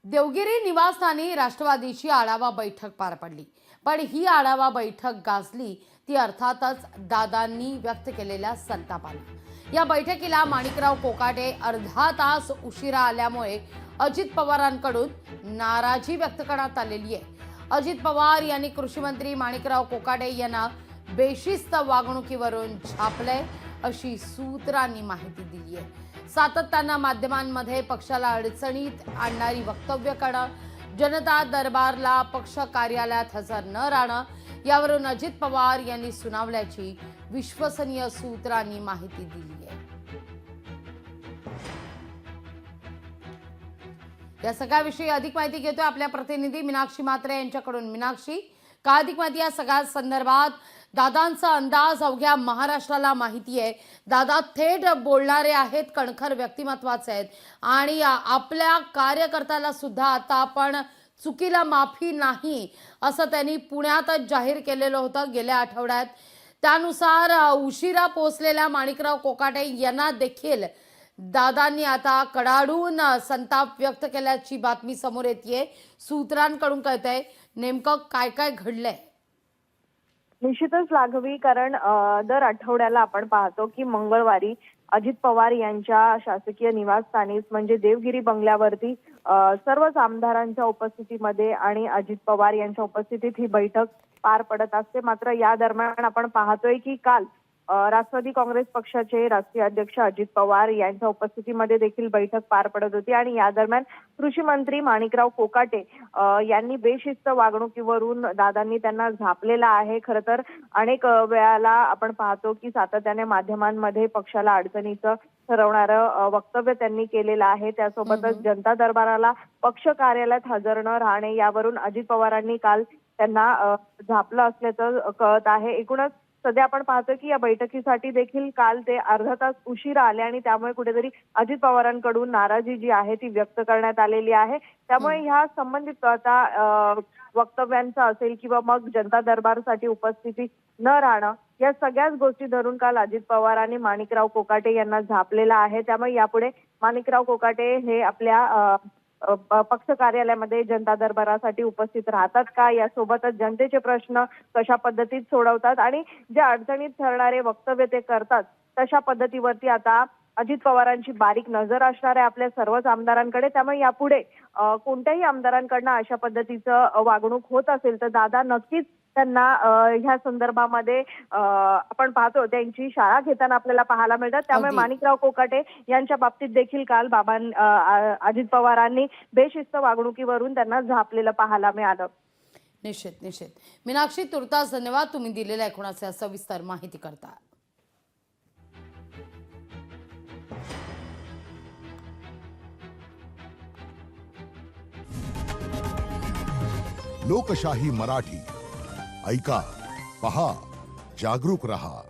देवगिरी निवासस्थानी राष्ट्रवादीची आढावा बैठक पार पडली, पण ही आढावा बैठक गाजली ती अर्थातच दादांनी व्यक्त केलेल्या संतापाने। या बैठकीला माणिकराव कोकाटे अर्धा तास उशिरा आल्यामुळे अजित पवारांकडून नाराजी व्यक्त करण्यात आलेली आहे। अजित पवार यांनी कृषी मंत्री माणिकराव कोकाटे यांना बेशिस्त वागणुकीवरून छापले अशी सूत्रांनी माहिती दिली आहे। सातत्याने माध्यमांमध्ये पक्षाला अडचणीत आणणारी वक्तव्य करणं, जनता दरबारला पक्ष कार्यालयात हजर न राहणं यावरून अजित पवार यांनी सुनावल्याची विश्वसनीय सूत्रांनी माहिती दिली आहे। या सगळ्याविषयी अधिक माहिती घेतोय आपल्या प्रतिनिधी मीनाक्षी म्हात्रे यांच्याकडून। मीनाक्षी, का अधिक माहिती या सगळ्या संदर्भात? दादांचा अंदाज अवघ्या महाराष्ट्राला माहिती आहे। दादा थेट बोलणारे आहेत, कणखर व्यक्तिमत्वाचे आहेत आणि आपल्या कार्यकर्त्याला सुद्धा आता आपण चुकीला माफी नाही असं त्यांनी पुण्यातच जाहीर केलेलं होतं गेल्या आठवड्यात। त्यानुसार उशिरा पोहोचलेल्या माणिकराव कोकाटे यांना देखील दादांनी आता कडाडून संताप व्यक्त केल्याची बातमी समोर येतेय। सूत्रांकडून कळतंय नेमकं काय काय घडलंय? निश्चितच लाघवी, कारण दर आठवड्याला आपण पाहतो की मंगळवारी अजित पवार यांच्या शासकीय निवासस्थानीच म्हणजे देवगिरी बंगल्यावरती सर्वच आमदारांच्या उपस्थितीमध्ये आणि अजित पवार यांच्या उपस्थितीत ही बैठक पार पडत असते। मात्र या दरम्यान आपण पाहतोय की काल राष्ट्रवादी काँग्रेस पक्षाचे राष्ट्रीय अध्यक्ष अजित पवार यांच्या उपस्थितीमध्ये देखील बैठक पार पडत होती आणि या दरम्यान कृषी मंत्री माणिकराव कोकाटे यांनी बेशिस्त वागणुकीवरून दादांनी त्यांना झापलेला आहे। खरं तर अनेक वेळाला आपण पाहतो की सातत्याने माध्यमांमध्ये पक्षाला अडचणीचं ठरवणारं वक्तव्य त्यांनी केलेलं आहे। त्यासोबतच जनता दरबाराला पक्ष कार्यालयात हजर न राहणे यावरून अजित पवारांनी काल त्यांना झापलं असल्याचं कळत आहे। एकूणच सध्या आपण पाहतो की या बैठकीसाठी देखील काल ते अर्धा तास उशिरा आले आणि त्यामुळे कुठेतरी अजित पवारांकडून नाराजी जी आहे ती व्यक्त करण्यात आलेली आहे। त्यामुळे ह्या संबंधित आता वक्तव्यांचा असेल किंवा मग जनता दरबारसाठी उपस्थिती न राहणं या सगळ्याच गोष्टी धरून काल अजित पवार आणि माणिकराव कोकाटे यांना झापलेला आहे। त्यामुळे यापुढे माणिकराव कोकाटे हे आपल्या पक्ष कार्यालयामध्ये जनता दरबारासाठी उपस्थित राहतात का, यासोबतच जनतेचे प्रश्न कशा पद्धतीत सोडवतात आणि ज्या अडचणीत ठरणारे वक्तव्य ते करतात तशा पद्धतीवरती आता अजित पवारांची बारीक नजर असणार आहे आपल्या सर्वच आमदारांकडे। त्यामुळे यापुढे कोणत्याही आमदारांकडनं अशा पद्धतीचं वागणूक होत असेल तर दादा नक्कीच त्यांना ह्या संदर्भामध्ये आपण पाहतो त्यांची शाळा घेताना आपल्याला पाहायला मिळतात। त्यामुळे माणिकराव कोकाटे यांच्या बाबतीत देखील काल अजित पवारांनी बेशिस्त वागणुकीवरून त्यांना झापलेलं पाहायला मिळालं। निश्चित मीनाक्षी, तुर्तास धन्यवाद तुम्ही दिलेल्या एकूणाच्या सविस्तर माहिती करता। लोकशाही मराठी ऐका, पहा, जागरूक रहा।